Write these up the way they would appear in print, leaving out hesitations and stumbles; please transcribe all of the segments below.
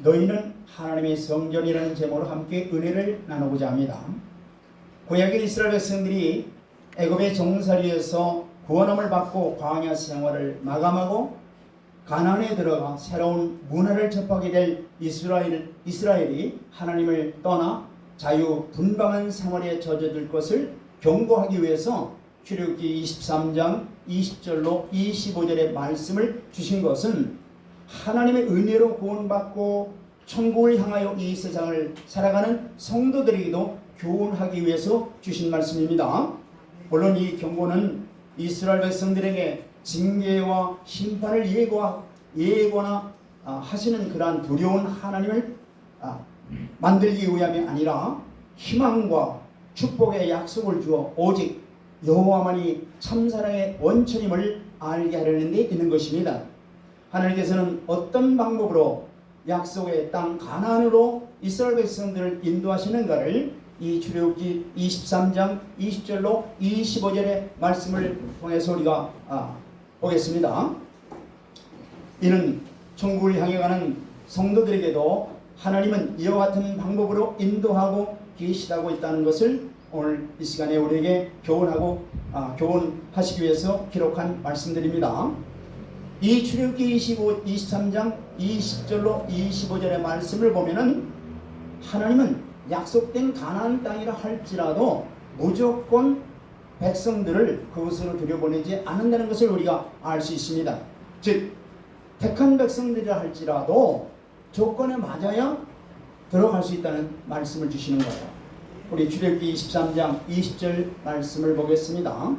너희는 하나님의 성전이라는 제목으로 함께 은혜를 나누고자 합니다. 구약의 이스라엘 백성들이 애굽의 종살이에서 구원함을 받고 광야 생활을 마감하고 가나안에 들어가 새로운 문화를 접하게 될 이스라엘이 하나님을 떠나 자유분방한 생활에 젖어들 것을 경고하기 위해서 출애굽기 23장 20절로 25절의 말씀을 주신 것은 하나님의 은혜로 구원받고 천국을 향하여 이 세상을 살아가는 성도들에게도 교훈하기 위해서 주신 말씀입니다. 물론 이 경고는 이스라엘 백성들에게 징계와 심판을 예고나 하시는 그러한 두려운 하나님을 만들기 위함이 아니라 희망과 축복의 약속을 주어 오직 여호와만이 참사랑의 원천임을 알게 하려는 데 있는 것입니다. 하나님께서는 어떤 방법으로 약속의 땅 가나안으로 이스라엘 백성들을 인도하시는가를 이 출애굽기 23장 20절로 25절의 말씀을 통해서 우리가 보겠습니다. 이는 천국을 향해 가는 성도들에게도 하나님은 이와 같은 방법으로 인도하고 계시다고 있다는 것을 오늘 이 시간에 우리에게 교훈하시기 위해서 기록한 말씀들입니다. 이 출애굽기 23장 20절로 25절의 말씀을 보면은 하나님은 약속된 가나안 땅이라 할지라도 무조건 백성들을 그곳으로 들여보내지 않는다는 것을 우리가 알 수 있습니다. 즉 택한 백성들이라 할지라도 조건에 맞아야 들어갈 수 있다는 말씀을 주시는 거예요. 우리 출애굽기 23장 20절 말씀을 보겠습니다.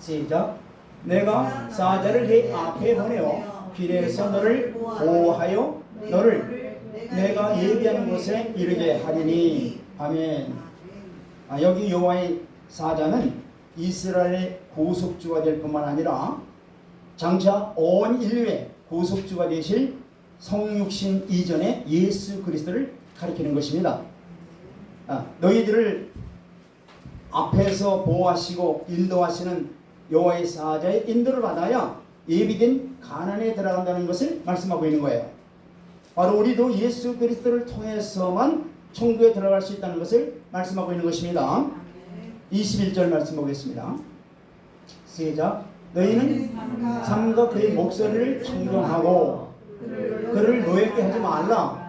시작. 내가 사자를 네 앞에 보내어 길에서 너를 보호하여 너를 내가 예비하는 곳에 이르게 하리니. 아멘. 여기 여호와의 사자는 이스라엘의 구속주가 될 뿐만 아니라 장차 온 인류의 구속주가 되실 성육신 이전의 예수 그리스도를 가리키는 것입니다. 너희들을 앞에서 보호하시고 인도하시는 여호와의 사자의 인도를 받아야 예비된 가나안에 들어간다는 것을 말씀하고 있는 거예요. 바로 우리도 예수 그리스도를 통해서만 천국에 들어갈 수 있다는 것을 말씀하고 있는 것입니다. 21절 말씀 보겠습니다. 시작. 너희는 삼가 그의 목소리를 청정하고 그를 노엽게 하지 말라.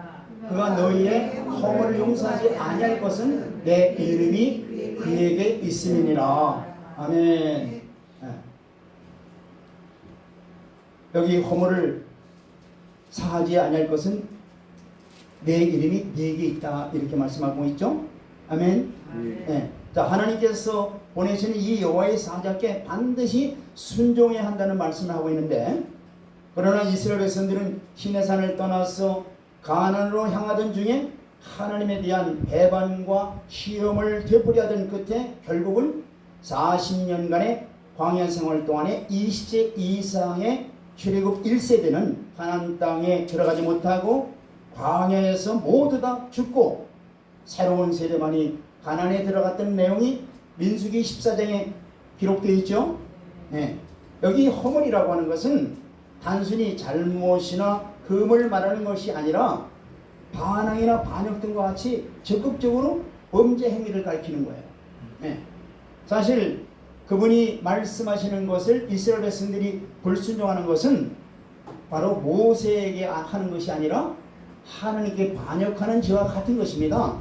그가 너희의 허물을 용서하지 아니할 것은 내 이름이 그에게 있음이니라. 아멘. 여기 허물을 사하지 아니할 것은 내 이름이 네게 있다, 이렇게 말씀하고 있죠. 아멘. 네. 자, 하나님께서 보내시는 이 여호와의 사자께 반드시 순종해야 한다는 말씀을 하고 있는데, 그러나 이스라엘 백성들은 시내산을 떠나서 가나안으로 향하던 중에 하나님에 대한 배반과 시험을 되풀이하던 끝에 결국은 40년간의 광야 생활 동안에 20세 이상의 출애굽 1세대는 가나안 땅에 들어가지 못하고 광야에서 모두 다 죽고 새로운 세대만이 가나안에 들어갔던 내용이 민수기 14장에 기록되어 있죠. 네. 여기 허물이라고 하는 것은 단순히 잘못이나 금을 말하는 것이 아니라 반항이나 반역 등과 같이 적극적으로 범죄 행위를 가리키는 거예요. 네. 사실 그분이 말씀하시는 것을 이스라엘 백성들이 불순종하는 것은 바로 모세에게 하는 것이 아니라 하나님께 반역하는 죄와 같은 것입니다.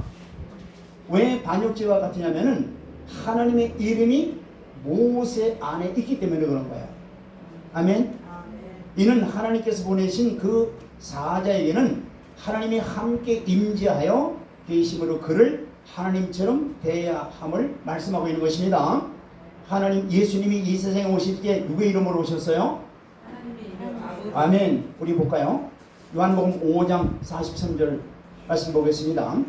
왜 반역죄와 같으냐면은 하나님의 이름이 모세 안에 있기 때문에 그런 거예요. 아멘. 이는 하나님께서 보내신 그 사자에게는 하나님이 함께 임재하여 계심으로 그를 하나님처럼 대해야 함을 말씀하고 있는 것입니다. 하나님 예수님이 이 세상에 오실 때 누구의 이름으로 오셨어요? 아멘. 우리 볼까요? 요한복음 5장 43절 말씀 보겠습니다.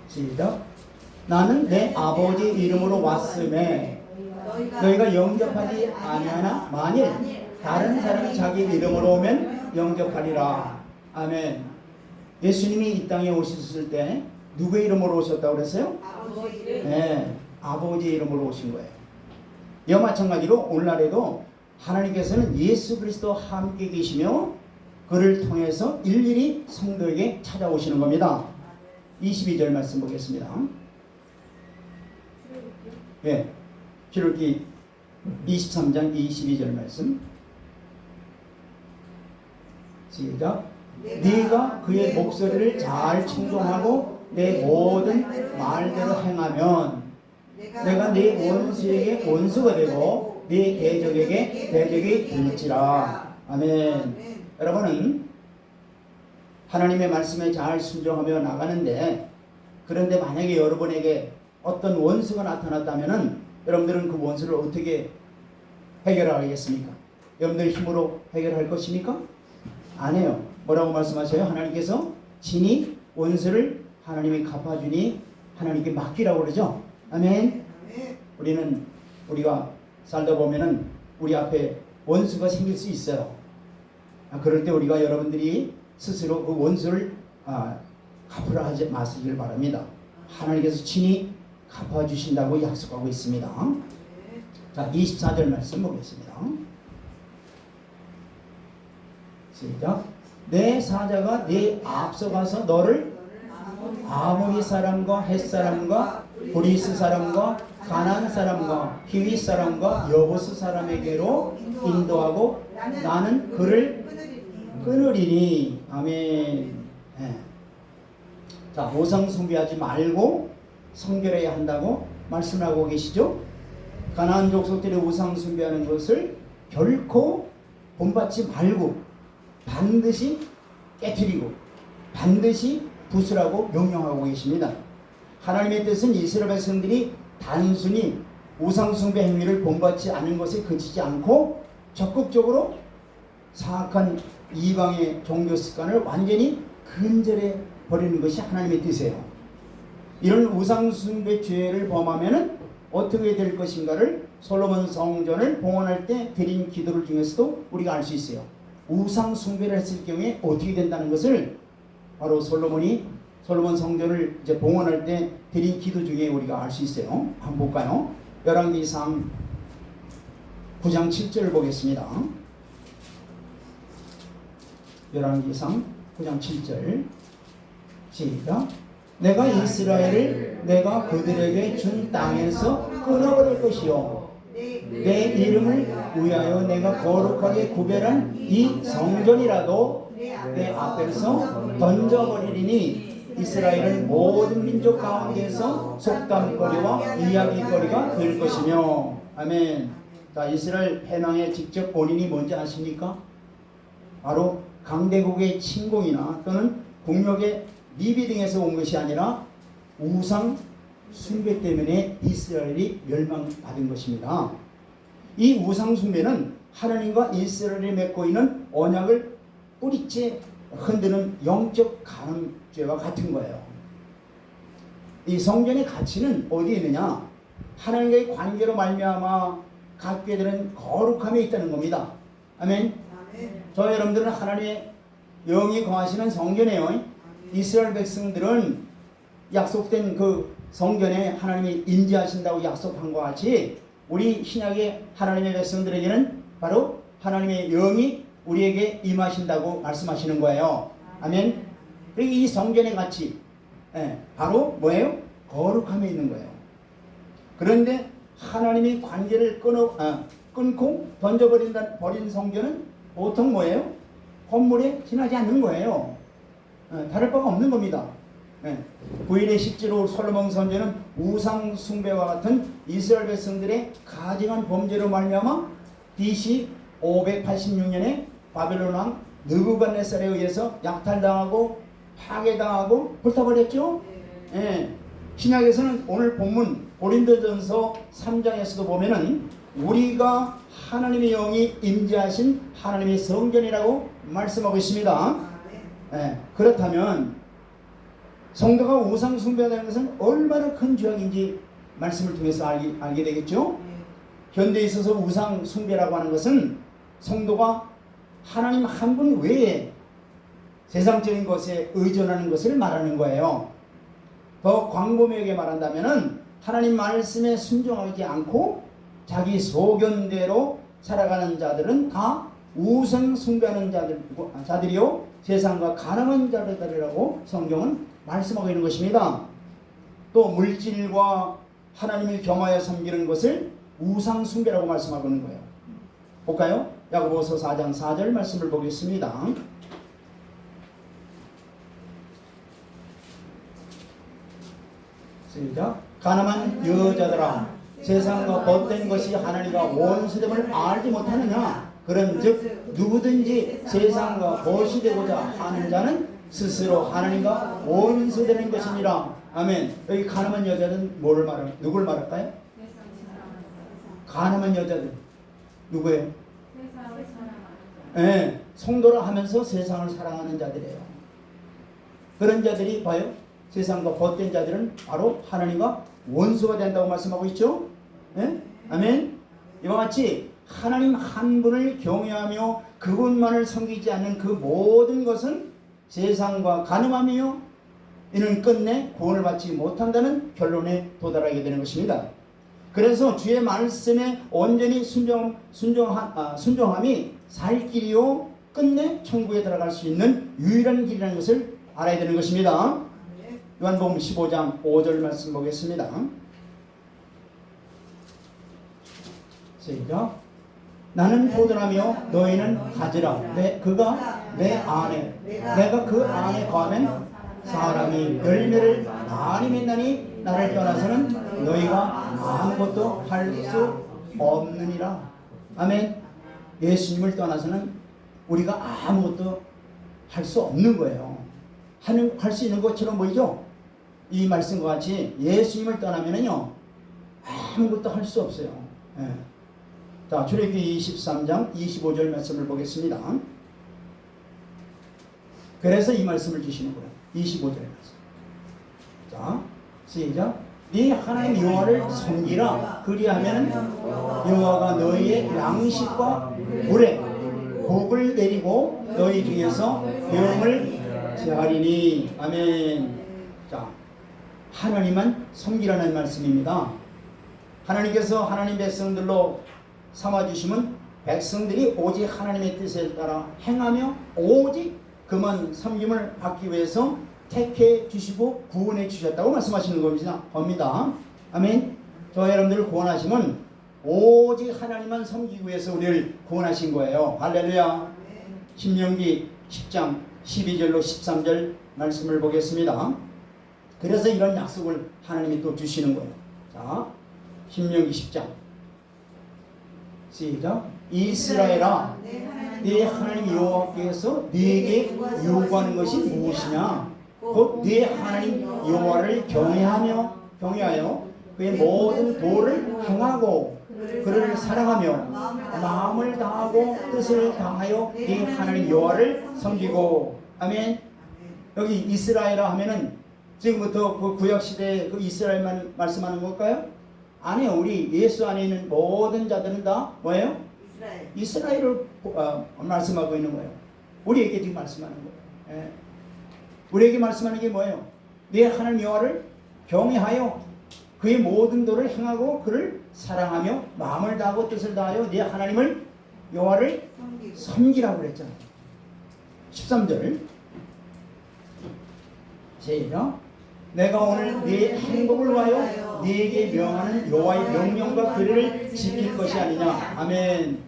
시작. 나는 내 아버지 이름으로 왔음에 너희가 영접하지 아니하나 만일 다른 사람이 자기 이름으로 오면 영접하리라. 아멘. 예수님이 이 땅에 오셨을 때 누구의 이름으로 오셨다고 그랬어요? 네, 아버지 이름으로 오신 거예요. 이와 마찬가지로 오늘날에도 하나님께서는 예수 그리스도와 함께 계시며 그를 통해서 일일이 성도에게 찾아오시는 겁니다. 22절 말씀 보겠습니다. 예, 출애굽기 23장 22절 말씀. 시작. 네가 그의 목소리를 잘 충동하고 내 모든 말대로 행하면 내가 네 원수에게 원수가 되고 네 대적에게 대적이 될지라. 아멘. 여러분은 하나님의 말씀에 잘 순종하며 나가는데, 그런데 만약에 여러분에게 어떤 원수가 나타났다면 여러분들은 그 원수를 어떻게 해결하겠습니까? 여러분들 힘으로 해결할 것입니까? 아니에요. 뭐라고 말씀하세요? 하나님께서 친히 원수를 하나님이 갚아주니 하나님께 맡기라고 그러죠. 아멘. 우리가 살다 보면은 우리 앞에 원수가 생길 수 있어요. 그럴 때 우리가 여러분들이 스스로 그 원수를 갚으라 하지 마시길 바랍니다. 하나님께서 친히 갚아주신다고 약속하고 있습니다. 자, 24절 말씀 보겠습니다. 시작. 내 사자가 네 앞서가서 너를 아모리 사람과 헷 사람과 브리스 사람과 가나안 사람과 히윗 사람과 여부스 사람에게로 인도하고 나는 그를 끊으리니. 아멘. 네. 자, 우상 숭배하지 말고 성결해야 한다고 말씀하고 계시죠. 가나안 족속들이 우상 숭배하는 것을 결코 본받지 말고 반드시 깨뜨리고 반드시 부수라고 명령하고 계십니다. 하나님의 뜻은 이스라엘 백성들이 단순히 우상 숭배 행위를 본받지 않은 것에 그치지 않고 적극적으로 사악한 이방의 종교 습관을 완전히 근절해 버리는 것이 하나님의 뜻이에요. 이런 우상 숭배 죄를 범하면은 어떻게 될 것인가를 솔로몬 성전을 봉헌할 때 드린 기도를 중에서도 우리가 알 수 있어요. 우상 숭배를 했을 경우에 어떻게 된다는 것을 바로 솔로몬 성전을 이제 봉헌할 때 드린 기도 중에 우리가 알 수 있어요. 한번 볼까요? 열왕기상 9장 7절을 보겠습니다. 열왕기상 9장 7절 시작. 내가 이스라엘을 내가 그들에게 준 땅에서 끊어버릴 것이요 내 이름을 위하여 내가 거룩하게 구별한 이 성전이라도 내 앞에서 던져버리리니 이스라엘은 모든 민족 가운데서 속담거리와 이야기거리가 될 것이며. 아멘. 자, 이스라엘 패망의 직접 원인이 뭔지 아십니까? 바로 강대국의 침공이나 또는 국력의 미비 등에서 온 것이 아니라 우상 숭배 때문에 이스라엘이 멸망받은 것입니다. 이 우상 숭배는 하나님과 이스라엘이 맺고 있는 언약을 뿌리째 흔드는 영적 간음죄와 같은 거예요. 이 성전의 가치는 어디에 있느냐? 하나님과의 관계로 말미암아 갖게 되는 거룩함에 있다는 겁니다. 아멘. 저 여러분들은 하나님의 영이 거하시는 성전이에요. 이스라엘 백성들은 약속된 그 성전에 하나님이 임재하신다고 약속한 것 같이 우리 신약의 하나님의 백성들에게는 바로 하나님의 영이 우리에게 임하신다고 말씀하시는 거예요. 아멘. 이 성전의 가치 바로 뭐예요? 거룩함에 있는 거예요. 그런데 하나님이 관계를 끊고 버린 성전은 보통 뭐예요? 건물에 지나지 않는 거예요. 다를 바가 없는 겁니다. 부인의 식지로 솔로몬 선지는 우상 숭배와 같은 이스라엘 백성들의 가증한 범죄로 말미암아 BC 586년에 바벨론 왕 느부갓네살에 의해서 약탈당하고 파괴당하고 불타버렸죠. 신약에서는 오늘 본문 고린도전서 3장에서도 보면은 우리가 하나님의 영이 임재하신 하나님의 성전이라고 말씀하고 있습니다. 그렇다면 성도가 우상 숭배하는 것은 얼마나 큰 죄악인지 말씀을 통해서 알게 되겠죠. 현대에 있어서 우상 숭배라고 하는 것은 성도가 하나님 한 분 외에 세상적인 것에 의존하는 것을 말하는 거예요. 더 광범위하게 말한다면 하나님 말씀에 순종하지 않고 자기 소견대로 살아가는 자들은 다 우상 숭배하는 자들이요 세상과 가늠한 자들이라고 성경은 말씀하고 있는 것입니다. 또 물질과 하나님을 겸하여 섬기는 것을 우상 숭배라고 말씀하고 있는 거예요. 볼까요? 야고보서 4장 4절 말씀을 보겠습니다. 시작. 가늠한 여자들아 세상과 벗된 것이 하나님과 원수됨을 알지 못하느냐. 그런즉 누구든지 세상과 벗이 되고자 하는 자는 스스로 하나님과 원수되는 것이니라. 아멘. 여기 가늠한 여자는 누굴 말할까요? 가늠한 여자들 누구예요? 네, 성도라 하면서 세상을 사랑하는 자들이에요. 그런 자들이 봐요. 세상과 벗된 자들은 바로 하나님과 원수가 된다고 말씀하고 있죠. 네? 아멘. 이와 같이 하나님 한 분을 경외하며 그분만을 섬기지 않는 그 모든 것은 세상과 가늠하며 이는 끝내 구원을 받지 못한다는 결론에 도달하게 되는 것입니다. 그래서 주의 말씀에 온전히 순종함이 살 길이요 끝내 천국에 들어갈 수 있는 유일한 길이라는 것을 알아야 되는 것입니다. 요한복음 15장 5절 말씀 보겠습니다. 시작. 나는 포도나며 너희는 가지라. 그가 내 안에 내가 그 안에 거하면 사람이 열매를 많이 맺나니 나를 떠나서는 너희가 아무것도 할 수 없느니라. 아멘. 예수님을 떠나서는 우리가 아무것도 할 수 없는 거예요. 할 수 있는 것처럼 보이죠? 이 말씀과 같이 예수님을 떠나면은요 아무것도 할 수 없어요. 예. 자, 출애굽기 23장 25절 말씀을 보겠습니다. 그래서 이 말씀을 주시는 거예요. 25절 말씀. 자, 시작. 네 하나님 여호와를 섬기라. 그리하면 여호와가 너희의 양식과 물에 복을 내리고 너희 중에서 병을 제하리니. 아멘. 자, 하나님만 섬기라는 말씀입니다. 하나님께서 하나님 백성들로 삼아주시면 백성들이 오직 하나님의 뜻에 따라 행하며 오직 그만 섬김을 받기 위해서 택해 주시고 구원해 주셨다고 말씀하시는 겁니다. 아멘. 저와 여러분들을 구원하시면 오직 하나님만 섬기기 위해서 우리를 구원하신 거예요. 할렐루야. 신명기 10장 12절로 13절 말씀을 보겠습니다. 그래서 이런 약속을 하나님이 또 주시는 거예요. 자, 신명기 10장 시작. 이스라엘아, 네 하나님 여호와께서 네게 요구하는 것이 무엇이냐? 곧 네 하나님 여호와를 경외하여 그의 모든 도를 행하고 그를 사랑하며 마음을 다하고 뜻을 다하여 네 하나님 여호와를 섬기고. 아멘. 여기 이스라엘아 하면은 지금부터 그 구약 시대의 그 이스라엘만 말씀하는 걸까요? 아니요. 우리 예수 안에 있는 모든 자들은 다 뭐예요? 이스라엘을 말씀하고 있는 거예요. 우리에게 지금 말씀하는 거예요. 예. 우리에게 말씀하는 게 뭐예요? 네 하나님 여호와를 경외하여 그의 모든 도를 행하고 그를 사랑하며 마음을 다하고 뜻을 다하여 네 하나님을 여호와를 섬기라고 그랬잖아요. 13절 시작. 내가 오늘 네 행복을 위하여 네게 명하는 여호와의 명령과 규례를 지킬 것이 아니냐. 아멘.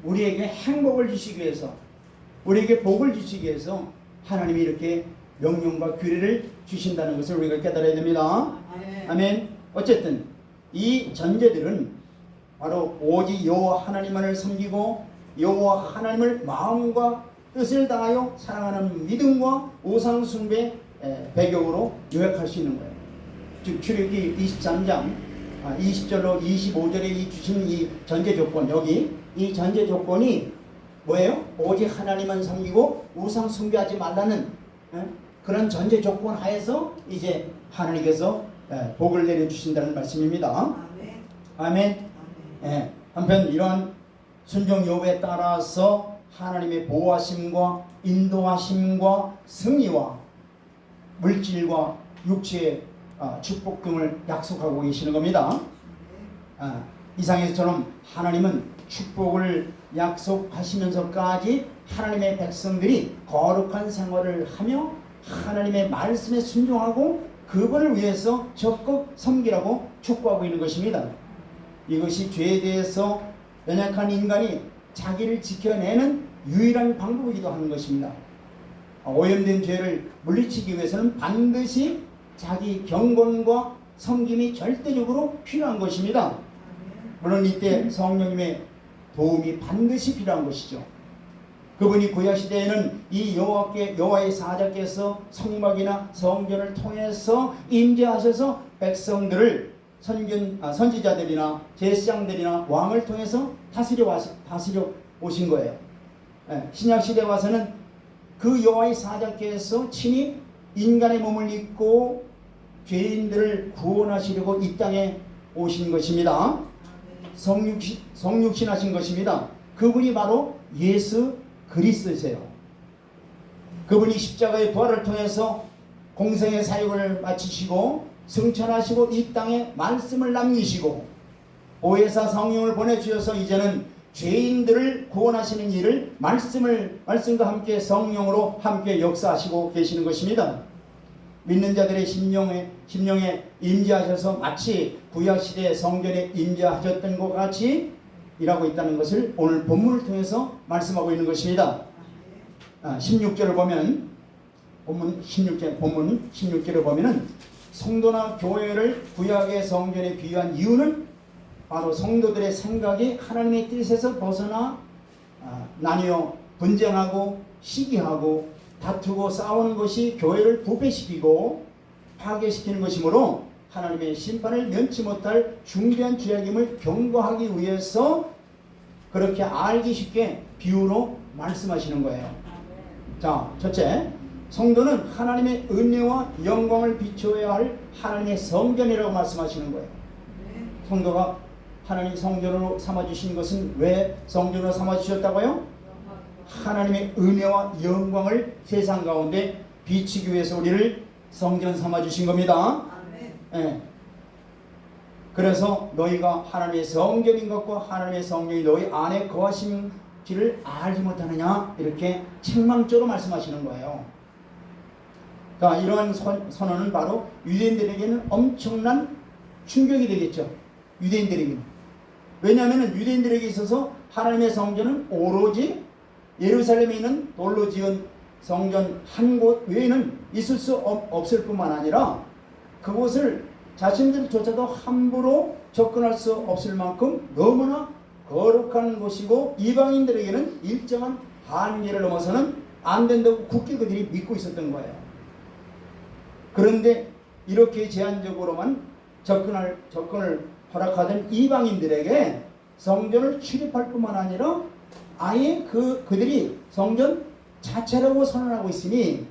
우리에게 행복을 주시기 위해서, 우리에게 복을 주시기 위해서 하나님이 이렇게 명령과 규례를 주신다는 것을 우리가 깨달아야 됩니다. 아멘. 어쨌든 이 전제들은 바로 오직 여호와 하나님만을 섬기고 여호와 하나님을 마음과 뜻을 다하여 사랑하는 믿음과 우상 숭배 배경으로 요약할 수 있는 거예요. 즉 출애굽기 23장 20절로 25절에 주신 이 전제 조건, 여기 이 전제 조건이 뭐예요? 오직 하나님만 섬기고 우상 숭배하지 말라는 그런 전제 조건 하에서 이제 하나님께서 복을 내려주신다는 말씀입니다. 아멘. 아멘. 한편 이러한 순종 여부에 따라서 하나님의 보호하심과 인도하심과 승리와 물질과 육체의 축복 등을 약속하고 계시는 겁니다. 이상에서처럼 하나님은 축복을 약속하시면서까지 하나님의 백성들이 거룩한 생활을 하며 하나님의 말씀에 순종하고 그분을 위해서 적극 섬기라고 촉구하고 있는 것입니다. 이것이 죄에 대해서 연약한 인간이 자기를 지켜내는 유일한 방법이기도 하는 것입니다. 오염된 죄를 물리치기 위해서는 반드시 자기 경건과 섬김이 절대적으로 필요한 것입니다. 물론 이때 성령님의 도움이 반드시 필요한 것이죠. 그분이 구약시대에는 이 여호와의 사자께서 성막이나 성전을 통해서 임재하셔서 백성들을 선지자들이나 제사장들이나 왕을 통해서 다스려 오신 거예요. 신약시대에 와서는 그 여호와의 사자께서 친히 인간의 몸을 입고 죄인들을 구원하시려고 이 땅에 오신 것입니다. 성육신하신 것입니다. 그분이 바로 예수 그리스도세요. 그분이 십자가의 부활을 통해서 공생의 사역을 마치시고 승천하시고 이 땅에 말씀을 남기시고 보혜사 성령을 보내주셔서 이제는 죄인들을 구원하시는 일을 말씀과 함께 성령으로 함께 역사하시고 계시는 것입니다. 믿는 자들의 심령에 임재하셔서 마치 구약시대의 성전에 임재하셨던 것 같이 일하고 있다는 것을 오늘 본문을 통해서 말씀하고 있는 것입니다. 16절을 보면 본문 16절을 보면은 성도나 교회를 구약의 성전에 비유한 이유는 바로 성도들의 생각이 하나님의 뜻에서 벗어나 나뉘어 분쟁하고 시기하고 다투고 싸우는 것이 교회를 부패시키고 파괴시키는 것이므로 하나님의 심판을 면치 못할 중대한 죄악임을 경고하기 위해서 그렇게 알기 쉽게 비유로 말씀하시는 거예요. 자, 첫째, 성도는 하나님의 은혜와 영광을 비춰야 할 하나님의 성전이라고 말씀하시는 거예요. 성도가 하나님 성전으로 삼아주신 것은 왜 성전으로 삼아주셨다고요? 하나님의 은혜와 영광을 세상 가운데 비치기 위해서 우리를 성전 삼아주신 겁니다. 네. 그래서 너희가 하나님의 성전인 것과 하나님의 성령이 너희 안에 거하시는지를 알지 못하느냐 이렇게 책망적으로 말씀하시는 거예요. 자, 이러한 선언은 바로 유대인들에게는 엄청난 충격이 되겠죠. 유대인들에게는. 왜냐하면 유대인들에게 있어서 하나님의 성전은 오로지 예루살렘에 있는 돌로 지은 성전 한 곳 외에는 있을 수 없을 뿐만 아니라 그곳을 자신들조차도 함부로 접근할 수 없을 만큼 너무나 거룩한 곳이고 이방인들에게는 일정한 한계를 넘어서는 안 된다고 굳게 그들이 믿고 있었던 거예요. 그런데 이렇게 제한적으로만 접근을 허락하던 이방인들에게 성전을 출입할 뿐만 아니라 아예 그들이 성전 자체라고 선언하고 있으니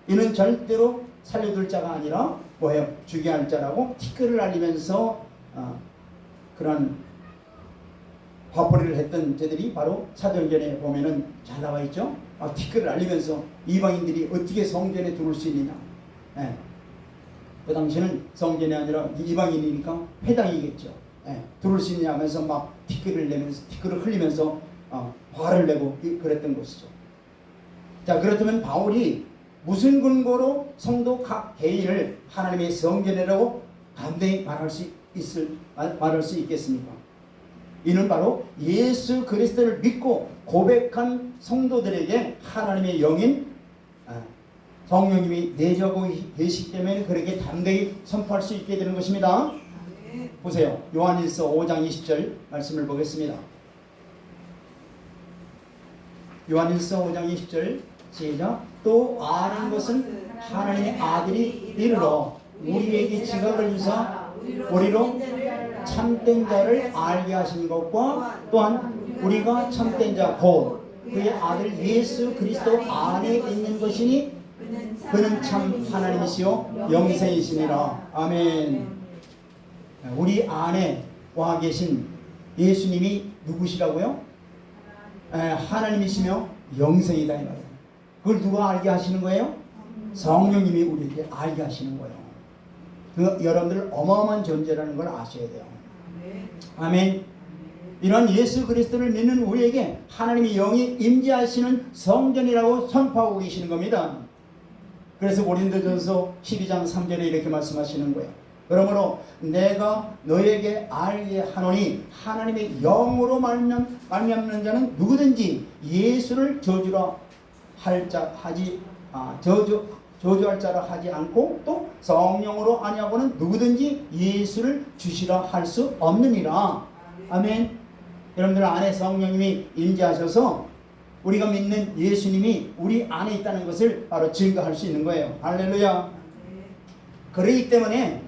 이는 절대로 살려둘 자가 아니라 뭐예요? 죽여야 할 자라고 티끌을 날리면서 그런 화풀이를 했던 자들이 바로 사도행전에 보면은 잘 나와 있죠. 티끌을 날리면서 이방인들이 어떻게 성전에 들어올 수 있느냐. 예. 그 당시에는 성전이 아니라 이방인이니까 회당이겠죠. 예. 들어올 수 있느냐 하면서 막 티끌을 흘리면서 화를 내고 그랬던 것이죠. 자, 그렇다면 바울이 무슨 근거로 성도 각 개인을 하나님의 성전이라고 담대히 말할 수 있겠습니까? 이는 바로 예수 그리스도를 믿고 고백한 성도들에게 하나님의 영인 성령님이 내주하고 계시기 때문에 그렇게 담대히 선포할 수 있게 되는 것입니다. 보세요. 요한일서 5장 20절 말씀을 보겠습니다. 요한일서 5장 20절 시작. 또 아는 것은 하나님의 아들이 이르러 우리에게 지각을 주사 우리로 참된 자를 알게 하신 것과 또한 우리가 참된 자 곧 그의 아들 예수 그리스도 안에 있는 것이니 그는 참 하나님이시요 영생이시니라. 아멘. 우리 안에 와 계신 예수님이 누구시라고요? 하나님이시며 영생이다 이 말이에요. 그걸 누가 알게 하시는 거예요? 성령님이 우리에게 알게 하시는 거예요. 여러분들 어마어마한 존재라는 걸 아셔야 돼요. 아멘. 이런 예수 그리스도를 믿는 우리에게 하나님의 영이 임재하시는 성전이라고 선포하고 계시는 겁니다. 그래서 고린도전서 12장 3절에 이렇게 말씀하시는 거예요. 그러므로 내가 너에게 알게 하노니 하나님의 영으로 말미암는 자는 누구든지 예수를 저주할 자라 하지 않고 또 성령으로 아니하고는 누구든지 예수를 주시라 할 수 없느니라. 아멘. 여러분들 안에 성령님이 임재하셔서 우리가 믿는 예수님이 우리 안에 있다는 것을 바로 증거할 수 있는 거예요. 할렐루야. 그렇기 때문에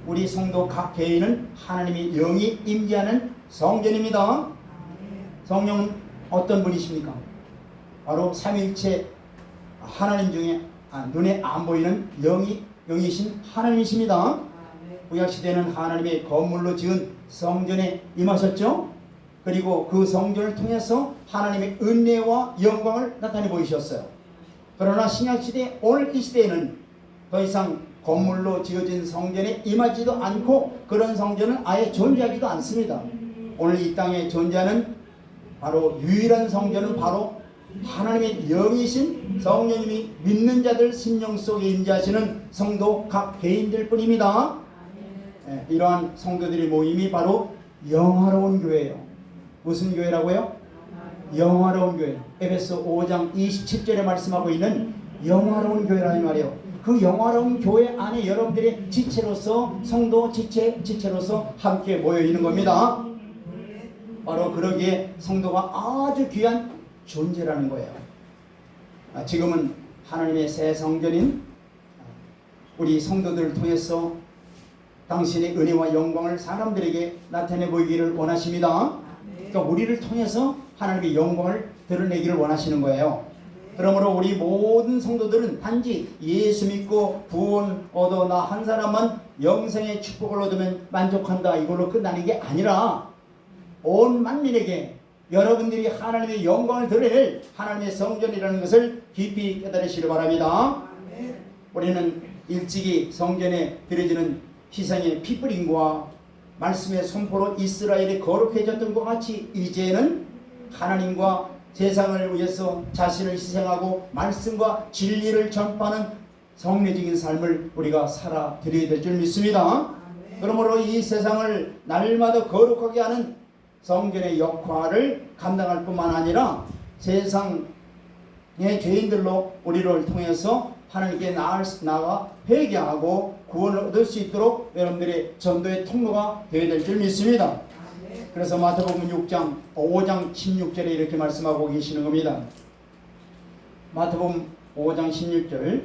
우리 성도 각 개인은 하나님의 영이 임재하는 성전입니다. 성령은 어떤 분이십니까? 바로 삼위일체 하나님 중에 눈에 안 보이는 영이신 하나님이십니다. 구약시대는 하나님의 건물로 지은 성전에 임하셨죠. 그리고 그 성전을 통해서 하나님의 은혜와 영광을 나타내 보이셨어요. 그러나 신약시대 오늘 이 시대에는 더 이상 건물로 지어진 성전에 임하지도 않고 그런 성전은 아예 존재하지도 않습니다. 오늘 이 땅에 존재하는 바로 유일한 성전은 바로 하나님의 영이신 성령님이 믿는 자들 심령 속에 임재하시는 성도 각 개인들 뿐입니다. 이러한 성도들의 모임이 바로 영화로운 교회예요. 무슨 교회라고요? 영화로운 교회. 에베소 5장 27절에 말씀하고 있는 영화로운 교회라는 말이에요. 그 영화로운 교회 안에 여러분들의 지체로서 성도 지체로서 함께 모여 있는 겁니다. 바로 그러기에 성도가 아주 귀한 존재라는 거예요. 지금은 하나님의 새 성전인 우리 성도들을 통해서 당신의 은혜와 영광을 사람들에게 나타내 보이기를 원하십니다. 그러니까 우리를 통해서 하나님의 영광을 드러내기를 원하시는 거예요. 그러므로 우리 모든 성도들은 단지 예수 믿고 구원 얻어 나 한 사람만 영생의 축복을 얻으면 만족한다 이걸로 끝나는 게 아니라 온 만민에게 여러분들이 하나님의 영광을 드러낼 하나님의 성전이라는 것을 깊이 깨달으시길 바랍니다. 우리는 일찍이 성전에 드려지는 희생의 피뿌림과 말씀의 선포로 이스라엘이 거룩해졌던 것 같이 이제는 하나님과 세상을 위해서 자신을 희생하고 말씀과 진리를 전파하는 성례적인 삶을 우리가 살아드려야 될 줄 믿습니다. 그러므로 이 세상을 날마다 거룩하게 하는 성전의 역할을 감당할 뿐만 아니라 세상의 죄인들로 우리를 통해서 하나님께 나아가 회개하고 구원을 얻을 수 있도록 여러분들의 전도의 통로가 되어야 될 줄 믿습니다. 그래서 마태복음 5장 16절에 이렇게 말씀하고 계시는 겁니다. 마태복음 5장 16절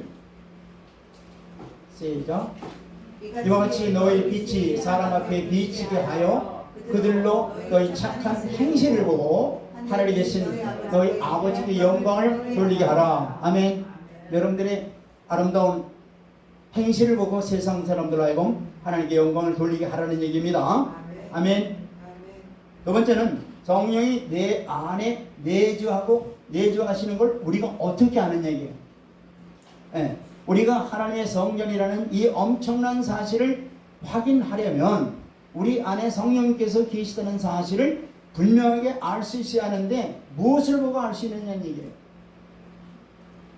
시작. 이와 같이 너희 빛이 사람 앞에 비치게 하여 그들로 너희 착한 행실을 보고 하늘에 계신 너희 아버지의 영광을 돌리게 하라. 아멘. 여러분들의 아름다운 행실을 보고 세상 사람들 하여금 하나님께 영광을 돌리게 하라는 얘기입니다. 아멘. 두 번째는 성령이 내 안에 내주하시는 걸 우리가 어떻게 아는 얘기예요. 우리가 하나님의 성전이라는 이 엄청난 사실을 확인하려면 우리 안에 성령께서 계시다는 사실을 분명하게 알 수 있어야 하는데 무엇을 보고 알 수 있느냐는 얘기예요.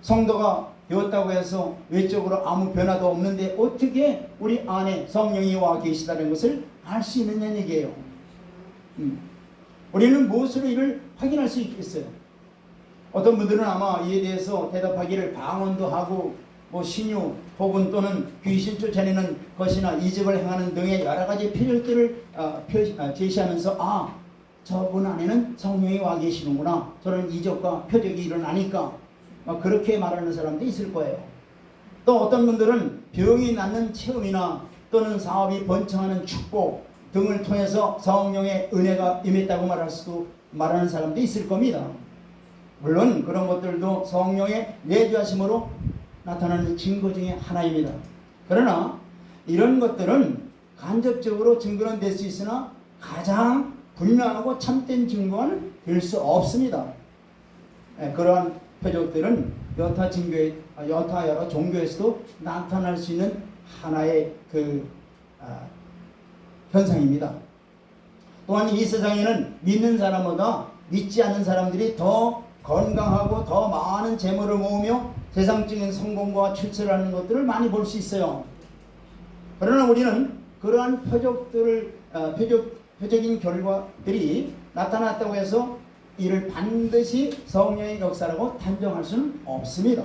성도가 되었다고 해서 외적으로 아무 변화도 없는데 어떻게 우리 안에 성령이 와 계시다는 것을 알 수 있느냐는 얘기예요. 우리는 무엇으로 이를 확인할 수 있겠어요? 어떤 분들은 아마 이에 대해서 대답하기를 방언도 하고 신유 혹은 또는 귀신 쫓아내는 것이나 이적을 행하는 등의 여러 가지 표적들을 제시하면서 저분 안에는 성령이 와 계시는구나, 저런 이적과 표적이 일어나니까 그렇게 말하는 사람도 있을 거예요. 또 어떤 분들은 병이 낫는 체험이나 또는 사업이 번창하는 축복 등을 통해서 성령의 은혜가 임했다고 말하는 사람도 있을 겁니다. 물론 그런 것들도 성령의 내주하심으로 나타나는 증거 중에 하나입니다. 그러나 이런 것들은 간접적으로 증거는 될 수 있으나 가장 분명하고 참된 증거는 될 수 없습니다. 그러한 표적들은 여타 여러 종교에서도 나타날 수 있는 하나의 현상입니다. 또한 이 세상에는 믿는 사람보다 믿지 않는 사람들이 더 건강하고 더 많은 재물을 모으며 세상적인 성공과 출세를 하는 것들을 많이 볼 수 있어요. 그러나 우리는 그러한 표적인 결과들이 나타났다고 해서 이를 반드시 성령의 역사라고 단정할 수는 없습니다.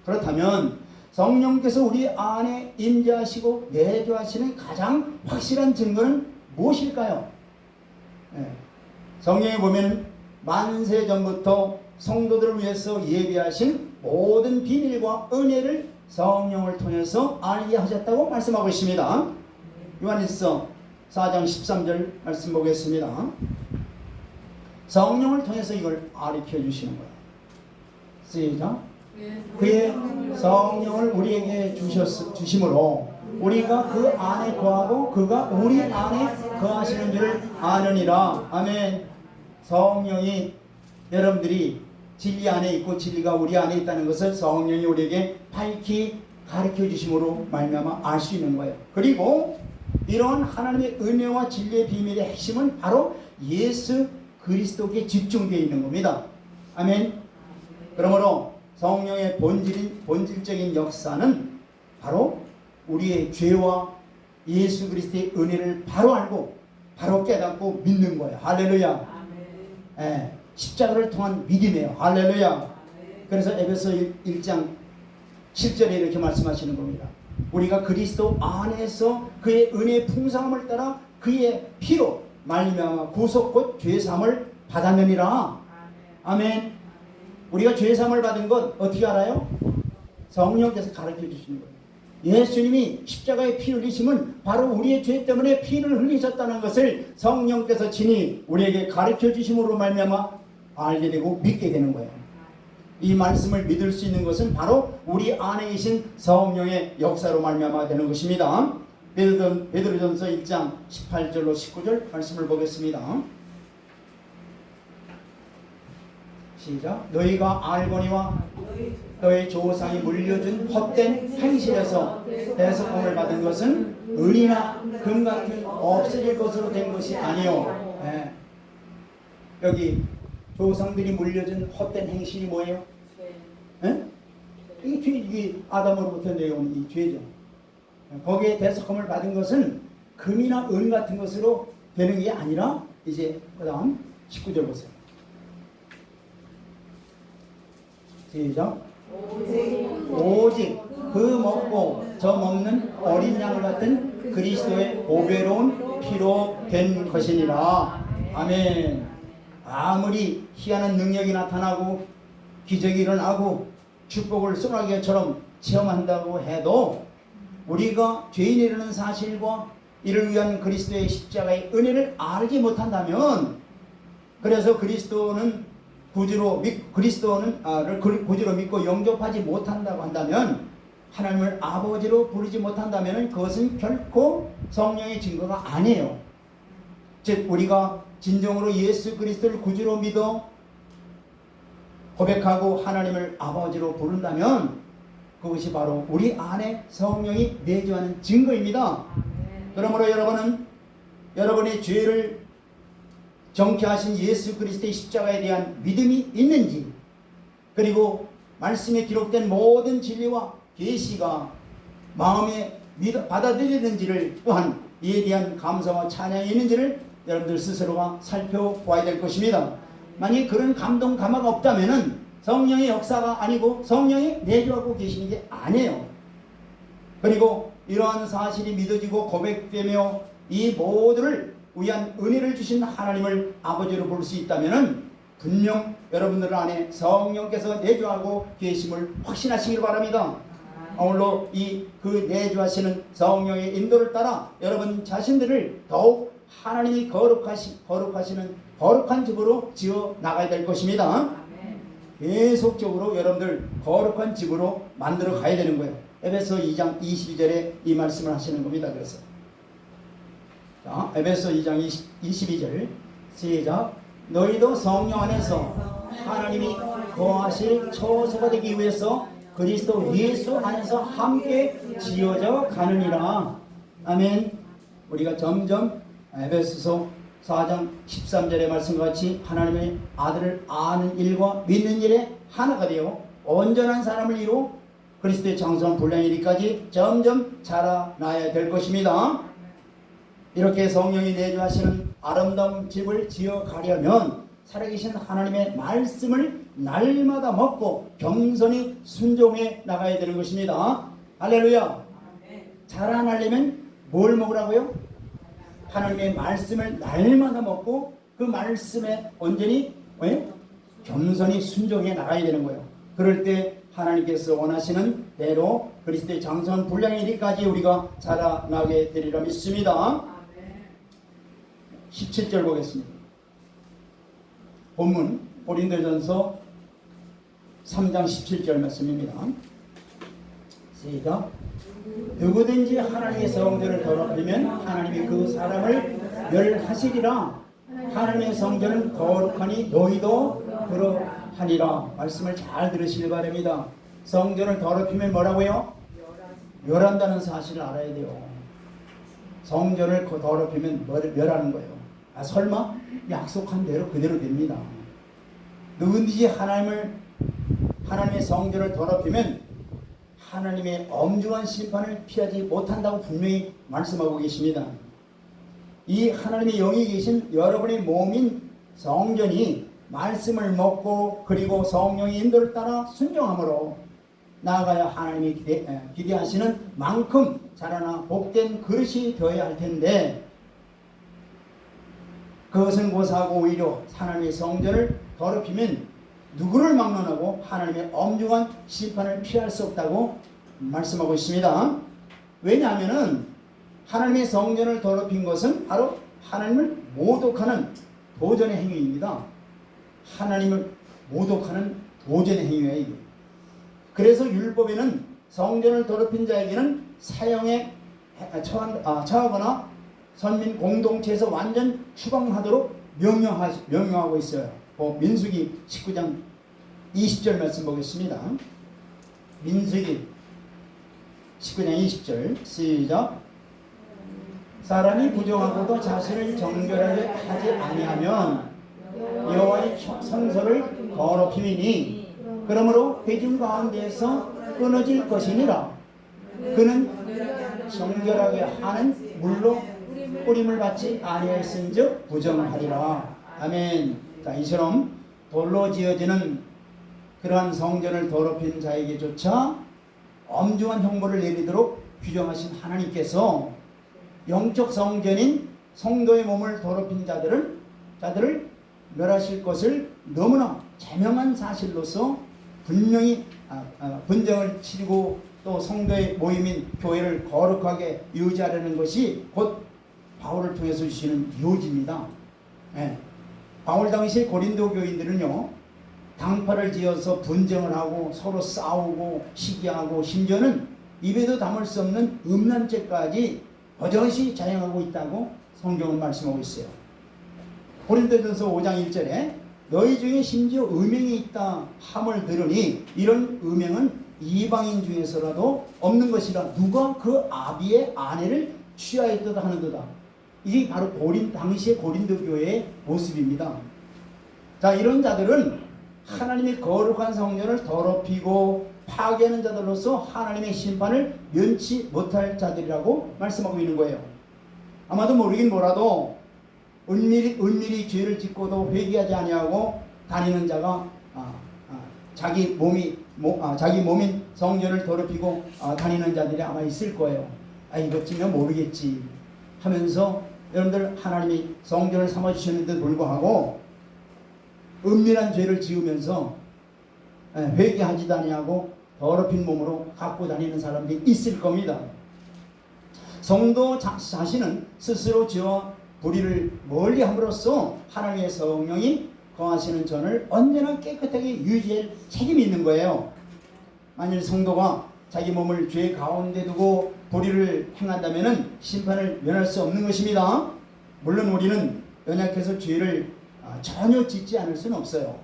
그렇다면 성령께서 우리 안에 임재하시고 내주하시는 가장 확실한 증거는 무엇일까요? 성경에 보면 만세 전부터 성도들을 위해서 예비하신 모든 비밀과 은혜를 성령을 통해서 알게 하셨다고 말씀하고 있습니다. 요한일서 4장 13절 말씀 보겠습니다. 성령을 통해서 이걸 가르쳐 주시는 거예요. 시작. 그의 성령을 우리에게 주심으로 우리가 그 안에 거하고 그가 우리 안에 거하시는 줄을 아느니라. 아멘. 성령이 여러분들이 진리 안에 있고 진리가 우리 안에 있다는 것을 성령이 우리에게 밝히 가르쳐 주심으로 말미암아 알 수 있는 거예요. 그리고 이러한 하나님의 은혜와 진리의 비밀의 핵심은 바로 예수 그리스도께 집중되어 있는 겁니다. 아멘. 그러므로 성령의 본질적인 역사는 바로 우리의 죄와 예수 그리스도의 은혜를 바로 알고 바로 깨닫고 믿는 거예요. 할렐루야. 예, 십자가를 통한 믿음이에요. 할렐루야. 그래서 에베소 1장 7절에 이렇게 말씀하시는 겁니다. 우리가 그리스도 안에서 그의 은혜의 풍성함을 따라 그의 피로 말미암아 구속 곧 죄사함을 받았느니라. 아멘. 우리가 죄사함을 받은 것 어떻게 알아요? 성령께서 가르쳐 주시는 거예요. 예수님이 십자가에 피 흘리심은 바로 우리의 죄 때문에 피를 흘리셨다는 것을 성령께서 친히 우리에게 가르쳐 주심으로 말미암아 알게 되고 믿게 되는 거예요. 이 말씀을 믿을 수 있는 것은 바로 우리 안에 계신 성령의 역사로 말미암아 되는 것입니다. 베드로전서 1장 18절로 19절 말씀을 보겠습니다. 시작. 너희가 알거니와 너희 조상이 물려준 헛된 행실에서 대속함을 받은 것은 은이나 금 같은 없어질 것으로 된 것이 아니요. 네. 여기 조상들이 물려준 헛된 행실이 뭐예요? 네? 이게 아담으로부터 내려온 이 죄죠. 거기에 대속함을 받은 것은 금이나 은 같은 것으로 되는 게 아니라 이제 그 다음 19절 보세요. 시작. 오직 그 먹고 저 먹는 어린 양을 같은 그리스도의 보배로운 피로 된 것이니라. 아멘. 아무리 희한한 능력이 나타나고 기적이 일어나고 축복을 쏘나기처럼 체험한다고 해도 우리가 죄인이라는 사실과 이를 위한 그리스도의 십자가의 은혜를 알지 못한다면, 그래서 그리스도를 구주로 믿고 영접하지 못한다고 한다면, 하나님을 아버지로 부르지 못한다면 그것은 결코 성령의 증거가 아니에요. 즉 우리가 진정으로 예수 그리스도를 구주로 믿어 고백하고 하나님을 아버지로 부른다면 그것이 바로 우리 안에 성령이 내주하는 증거입니다. 그러므로 여러분은 여러분의 죄를 정케하신 예수 그리스도의 십자가에 대한 믿음이 있는지, 그리고 말씀에 기록된 모든 진리와 계시가 마음에 받아들이는지를 또한 이에 대한 감사와 찬양이 있는지를 여러분들 스스로가 살펴보아야 될 것입니다. 만약 그런 감동 감화가 없다면 성령의 역사가 아니고 성령이 내주하고 계시는 게 아니에요. 그리고 이러한 사실이 믿어지고 고백되며 이 모두를 위한 은혜를 주신 하나님을 아버지로 볼 수 있다면 분명 여러분들 안에 성령께서 내주하고 계심을 확신하시길 바랍니다. 오늘로 그 내주하시는 성령의 인도를 따라 여러분 자신들을 더욱 하나님이 거룩하시는 거룩한 집으로 지어 나가야 될 것입니다. 계속적으로 여러분들 거룩한 집으로 만들어 가야 되는 거예요. 에베소 2장 22절에 이 말씀을 하시는 겁니다. 그래서 자, 에베소 2장 22절 시작. 너희도 성령 안에서 하나님이 거하실 처소가 되기 위해서 그리스도 예수 안에서 함께 지어져 가느니라. 아멘. 우리가 점점 에베소서 4장 13절의 말씀과 같이 하나님의 아들을 아는 일과 믿는 일에 하나가 되어 온전한 사람을 이루어 그리스도의 장성한 분량에 이르기까지 점점 자라나야 될 것입니다. 이렇게 성령이 내주하시는 아름다운 집을 지어가려면 살아계신 하나님의 말씀을 날마다 먹고 겸손히 순종해 나가야 되는 것입니다. 할렐루야. 자라나려면 뭘 먹으라고요? 하나님의 말씀을 날마다 먹고 그 말씀에 온전히 겸손히 순종해 나가야 되는 거예요. 그럴 때 하나님께서 원하시는 대로 그리스도의 장성한 분량에 이르기까지 우리가 자라나게 되리라 믿습니다. 17절 보겠습니다. 본문 고린도전서 3장 17절 말씀입니다. 시작. 누구든지 하나님의 성전을 더럽히면 하나님이 그 사람을 멸하시리라. 하나님의 성전은 거룩하니 너희도 그러하니라. 말씀을 잘 들으시길 바랍니다. 성전을 더럽히면 뭐라고요? 멸한다는 사실을 알아야 돼요. 성전을 더럽히면 멸하는 거예요. 설마 약속한 대로 그대로 됩니다. 누구든지 하나님의 성전을 더럽히면 하나님의 엄중한 심판을 피하지 못한다고 분명히 말씀하고 계십니다. 이 하나님의 영이 계신 여러분의 몸인 성전이 말씀을 먹고 그리고 성령의 인도를 따라 순종함으로 나아가야 하나님이 기대하시는 만큼 자라나 복된 그릇이 되어야 할 텐데, 그것은 고사하고 오히려 하나님의 성전을 더럽히면 누구를 막론하고 하나님의 엄중한 심판을 피할 수 없다고 말씀하고 있습니다. 왜냐하면 하나님의 성전을 더럽힌 것은 바로 하나님을 모독하는 도전의 행위입니다. 하나님을 모독하는 도전의 행위예요. 이게. 그래서 율법에는 성전을 더럽힌 자에게는 사형에 처하거나 선민 공동체에서 완전 추방하도록 명령하고 있어요. 민수기 19장 20절 말씀 보겠습니다. 민수기 19장 20절 시작. 사람이 부정하고도 자신을 정결하게 하지 아니하면 여호와의 성소를 더럽힘이니 그러므로 회중 가운데에서 끊어질 것이니라. 그는 정결하게 하는 물로 뿌림을 받지 아니하였은즉 부정하리라. 아멘. 자, 이처럼 돌로 지어지는 그러한 성전을 더럽힌 자에게조차 엄중한 형벌을 내리도록 규정하신 하나님께서 영적 성전인 성도의 몸을 더럽힌 자들을 멸하실 것을 너무나 제명한 사실로서 분명히 분쟁을 치르고 또 성도의 모임인 교회를 거룩하게 유지하려는 것이 곧 바울을 통해서 주시는 요지입니다. 바울 당시 고린도 교인들은요, 당파를 지어서 분쟁을 하고 서로 싸우고 시기하고 심지어는 입에도 담을 수 없는 음란죄까지 버젓이 자행하고 있다고 성경은 말씀하고 있어요. 고린도전서 5장 1절에 너희 중에 심지어 음행이 있다 함을 들으니 이런 음행은 이방인 중에서라도 없는 것이라 누가 그 아비의 아내를 취하였다 하는도다. 이게 바로 당시의 고린도 교회의 모습입니다. 자, 이런 자들은 하나님의 거룩한 성전을 더럽히고 파괴하는 자들로서 하나님의 심판을 면치 못할 자들이라고 말씀하고 있는 거예요. 아마도 모르긴 뭐라도 은밀히 죄를 짓고도 회개하지 아니하고 다니는 자가 자기 몸인 성전을 더럽히고 다니는 자들이 아마 있을 거예요. 이것쯤이면 모르겠지 하면서 여러분들 하나님이 성전을 삼아주셨는데도 불구하고 은밀한 죄를 지으면서 회개하지도 아니하고 더럽힌 몸으로 갖고 다니는 사람들이 있을 겁니다. 성도 자신은 스스로 죄와 불의를 멀리 함으로써 하나님의 성령이 거하시는 전을 언제나 깨끗하게 유지할 책임이 있는 거예요. 만일 성도가 자기 몸을 죄 가운데 두고 불의를 행한다면 심판을 면할 수 없는 것입니다. 물론 우리는 연약해서 죄를 전혀 짓지 않을 수는 없어요.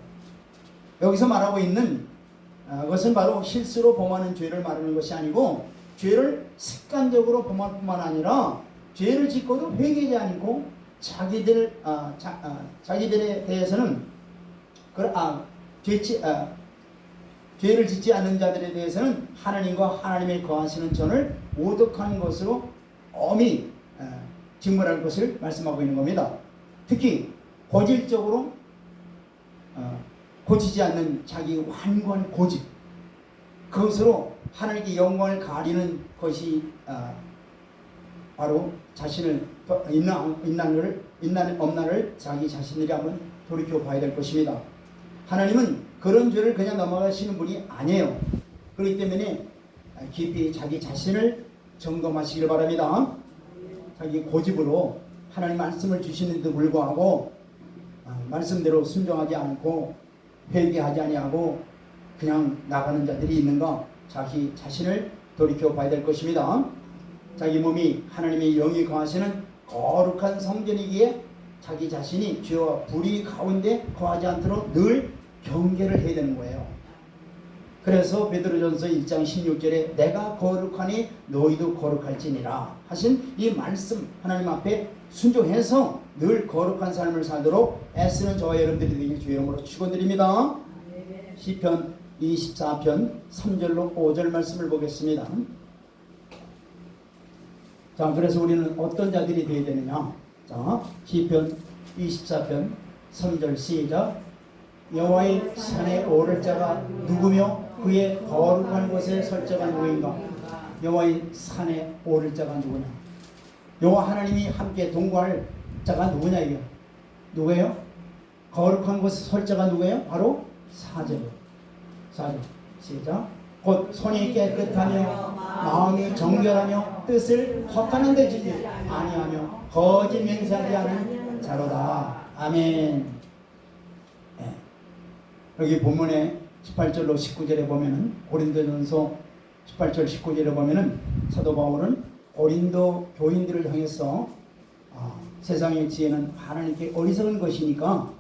여기서 말하고 있는 것은 바로 실수로 범하는 죄를 말하는 것이 아니고 죄를 습관적으로 범할 뿐만 아니라 죄를 짓고도 회개하지 않고 자기들에 대해서는 죄를 짓지 않는 자들에 대해서는 하나님과 하나님의 거하시는 전을 오독한 것으로 엄히 징벌할 것을 말씀하고 있는 겁니다. 특히 고질적으로 고치지 않는 자기 완고한 고집, 그것으로 하나님께 영광을 가리는 것이 바로 자신을 있나 없나를 자기 자신들이 한번 돌이켜 봐야 될 것입니다. 하나님은 그런 죄를 그냥 넘어가시는 분이 아니에요. 그렇기 때문에 깊이 자기 자신을 점검하시길 바랍니다. 자기 고집으로 하나님 말씀을 주시는데도 불구하고 말씀대로 순종하지 않고 회개하지 아니하고 그냥 나가는 자들이 있는가, 자기 자신을 돌이켜 봐야 될 것입니다. 자기 몸이 하나님의 영이 거하시는 거룩한 성전이기에 자기 자신이 죄와 불의 가운데 거하지 않도록 늘 경계를 해야 되는 거예요. 그래서 베드로전서 1장 16절에 내가 거룩하니 너희도 거룩할지니라 하신 이 말씀, 하나님 앞에 순종해서 늘 거룩한 삶을 살도록 애쓰는 저와 여러분들이 되길 주의 이름으로 축원드립니다. 시편 24편 3절로 5절 말씀을 보겠습니다. 자, 그래서 우리는 어떤 자들이 되어야 되느냐? 자, 시편 24편 3절 시작. 여호와의 산에 오를 자가 누구며 그의 거룩한 곳에 설 자가 누구인가? 여호와의 산에 오를 자가 누구냐? 여호와 하나님이 함께 동거할 자가 누구냐? 이게 누구예요? 거룩한 곳에 설 자가 누구예요? 바로 사제요. 사제. 시작. 곧 손이 깨끗하며 마음이 정결하며 뜻을 허탄한 데 주지 아니하며 거짓 맹세하지 않은 자로다. 아멘. 네. 여기 본문에 18절로 19절에 보면은 고린도전서 18절 19절에 보면은 사도 바울은 고린도 교인들을 향해서 세상의 지혜는 하나님께 어리석은 것이니까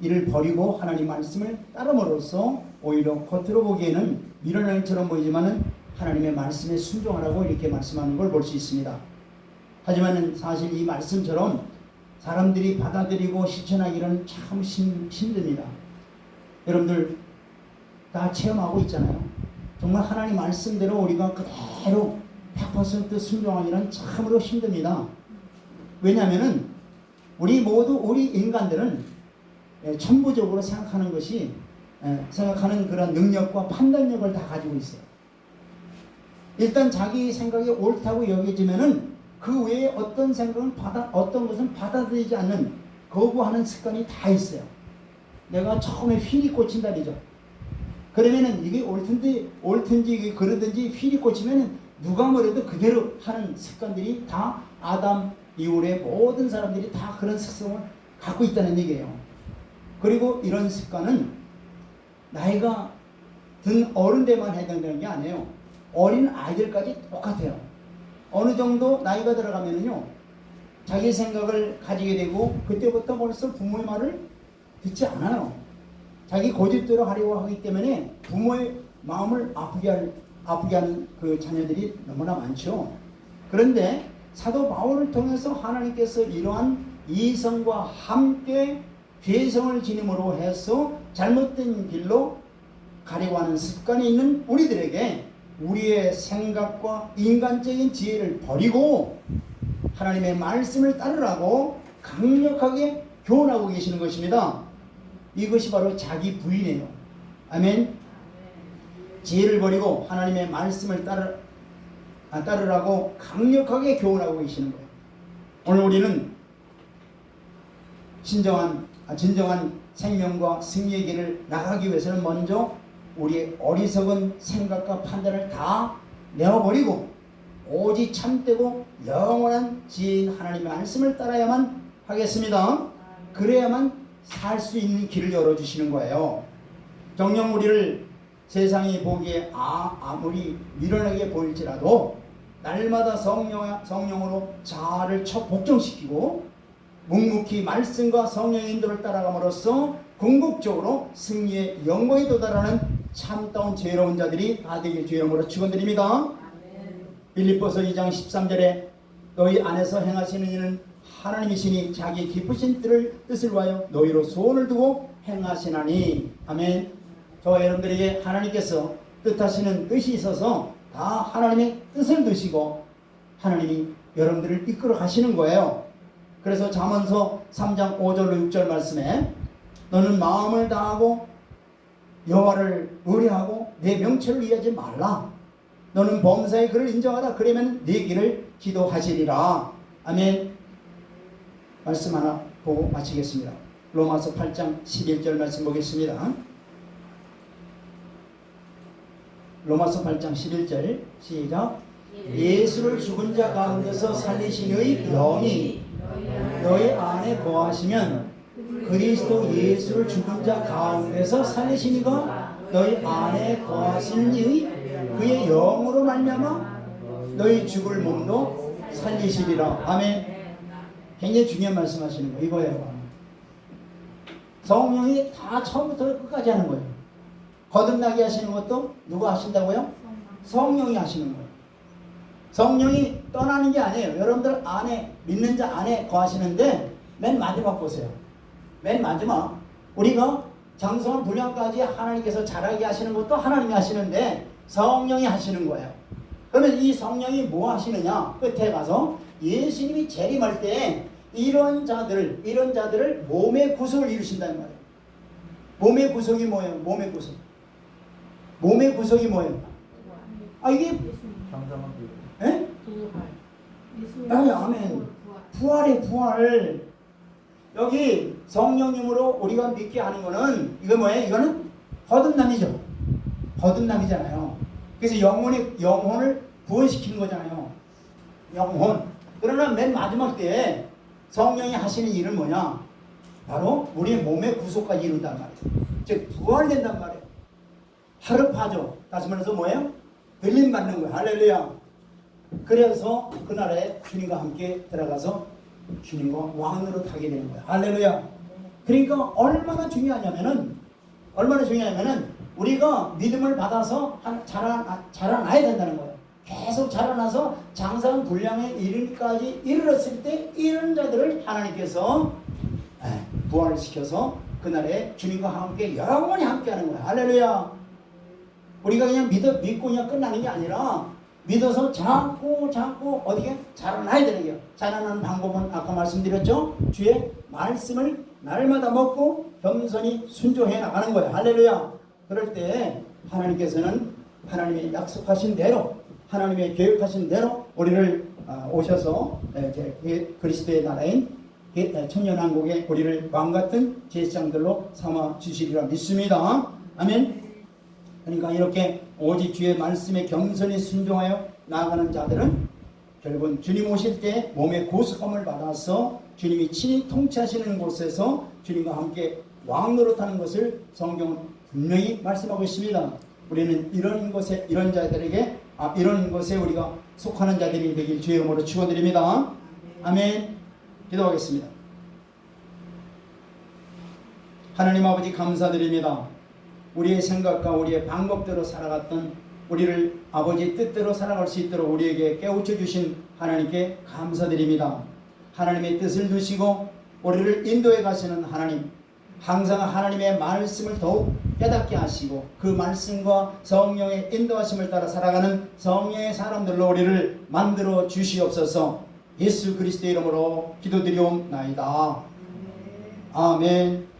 이를 버리고 하나님 말씀을 따름으로써 오히려 겉으로 보기에는 미련한 일처럼 보이지만은 하나님의 말씀에 순종하라고 이렇게 말씀하는 걸 볼 수 있습니다. 하지만 사실 이 말씀처럼 사람들이 받아들이고 실천하기는 참 힘듭니다. 여러분들 다 체험하고 있잖아요. 정말 하나님 말씀대로 우리가 그대로 100% 순종하기는 참으로 힘듭니다. 왜냐하면은 우리 인간들은 천부적으로 생각하는 것이 생각하는 그런 능력과 판단력을 다 가지고 있어요. 일단 자기 생각이 옳다고 여겨지면은 그 외에 어떤 생각은 어떤 것은 받아들이지 않는 거부하는 습관이 다 있어요. 내가 처음에 휠이 꽂힌다리죠. 그러면은 이게 옳든지 이게 그러든지 휠이 꽂히면은 누가 뭐래도 그대로 하는 습관들이 다 아담 이후의 모든 사람들이 다 그런 습성을 갖고 있다는 얘기예요. 그리고 이런 습관은 나이가 든 어른들만 해당되는 게 아니에요. 어린 아이들까지 똑같아요. 어느 정도 나이가 들어가면은요, 자기 생각을 가지게 되고 그때부터 벌써 부모의 말을 듣지 않아요. 자기 고집대로 하려고 하기 때문에 부모의 마음을 아프게 하는 그 자녀들이 너무나 많죠. 그런데 사도 바울을 통해서 하나님께서 이러한 이성과 함께 죄성을 지님으로 해서 잘못된 길로 가려고 하는 습관이 있는 우리들에게 우리의 생각과 인간적인 지혜를 버리고 하나님의 말씀을 따르라고 강력하게 교훈하고 계시는 것입니다. 이것이 바로 자기 부인이에요. 아멘. 지혜를 버리고 하나님의 말씀을 따르라고 강력하게 교훈하고 계시는 거예요. 오늘 우리는 진정한 생명과 승리의 길을 나가기 위해서는 먼저 우리의 어리석은 생각과 판단을 다 내어버리고 오직 참되고 영원한 지혜인 하나님의 말씀을 따라야만 하겠습니다. 그래야만 살 수 있는 길을 열어주시는 거예요. 정녕 우리를 세상이 보기에 아무리 미련하게 보일지라도 날마다 성령으로 자아를 복종시키고 묵묵히 말씀과 성령의 인도를 따라감으로써 궁극적으로 승리의 영광에 도달하는 참다운 지혜로운 자들이 다 되길 주의 이름으로 축원드립니다. 빌립보서 2장 13절에 너희 안에서 행하시는 이는 하나님이시니 자기 기쁘신 뜻을 위하여 너희로 소원을 두고 행하시나니. 아멘. 저와 여러분들에게 하나님께서 뜻하시는 뜻이 있어서 다 하나님의 뜻을 두시고 하나님이 여러분들을 이끌어 가시는 거예요. 그래서 잠언서 3장 5절로 6절 말씀에 너는 마음을 다하고 여호와를 의뢰하고 내 명철을 위하지 말라. 너는 범사에 그를 인정하라. 그러면 네 길을 기도하시리라. 아멘. 말씀 하나 보고 마치겠습니다. 로마서 8장 11절 말씀 보겠습니다. 로마서 8장 11절 시작. 예수를 죽은 자 가운데서 살리신 이의 영이 너희 안에 거하시면 그리스도 예수를 죽은 자 가운데서 살리신 이가 너희 안에 거하신 이의 그의 영으로 말미암아 너희 죽을 몸도 살리시리라. 아멘. 굉장히 중요한 말씀하시는 거 이거예요. 성령이 다 처음부터 끝까지 하는 거예요. 거듭나게 하시는 것도 누가 하신다고요? 성령이 하시는 거예요. 성령이 떠나는 게 아니에요. 여러분들 안에 믿는 자 안에 거하시는데 맨 마지막 보세요. 맨 마지막 우리가 장성한 분량까지 하나님께서 자라게 하시는 것도 하나님이 하시는데 성령이 하시는 거예요. 그러면 이 성령이 뭐 하시느냐? 끝에 가서 예수님이 재림할 때 이런 자들을 몸의 구속을 이루신다는 말이에요. 몸의 구속이 뭐예요? 몸의 구속. 몸의 구속이 뭐예요? 아 이게 예? 아멘. 부활의 부활. 여기 성령님으로 우리가 믿게 하는 거는 이거 뭐예요? 이거는 거듭남이죠. 거듭남이잖아요. 그래서 영혼을 부활시키는 거잖아요. 영혼. 그러나 맨 마지막 때에 성령이 하시는 일은 뭐냐? 바로 우리의 몸의 구속까지 이룬단 말이에요. 즉 부활된단 말이에요. 하르파죠. 다시 말해서 뭐예요? 들림 받는 거예요. 할렐루야. 그래서 그날에 주님과 함께 들어가서 주님과 왕으로 타게 되는 거예요. 할렐루야. 그러니까 얼마나 중요하냐면은 우리가 믿음을 받아서 자라나야 된다는 거예요. 계속 자라나서 장사한 분량에 이르렀을 때 이런 자들을 하나님께서 부활시켜서 그날에 주님과 함께 영원히 함께하는 거예요. 할렐루야. 우리가 그냥 믿고 그냥 끝나는 게 아니라 믿어서 자꾸 어떻게 자라나야 되는 거예요. 자라나는 방법은 아까 말씀드렸죠. 주의 말씀을 날마다 먹고 겸손히 순종해 나가는 거예요. 할렐루야. 그럴 때 하나님께서는 하나님의 약속하신 대로 하나님의 계획하신 대로 우리를 오셔서 그리스도의 나라인 천년왕국에 우리를 왕같은 제사장들로 삼아 주시리라 믿습니다. 아멘. 그러니까 이렇게 오직 주의 말씀에 겸손히 순종하여 나아가는 자들은 결국은 주님 오실 때 몸의 구속함을 받아서 주님이 친히 통치하시는 곳에서 주님과 함께 왕노릇하는 것을 성경은 분명히 말씀하고 있습니다. 우리는 이런 것에 우리가 속하는 자들이 되길 주의 이름으로 축원드립니다. 아멘. 기도하겠습니다. 하나님 아버지 감사드립니다. 우리의 생각과 우리의 방법대로 살아갔던 우리를 아버지 뜻대로 살아갈 수 있도록 우리에게 깨우쳐 주신 하나님께 감사드립니다. 하나님의 뜻을 두시고 우리를 인도해 가시는 하나님, 항상 하나님의 말씀을 더욱 깨닫게 하시고 그 말씀과 성령의 인도하심을 따라 살아가는 성령의 사람들로 우리를 만들어 주시옵소서. 예수 그리스도의 이름으로 기도드리옵나이다. 아멘.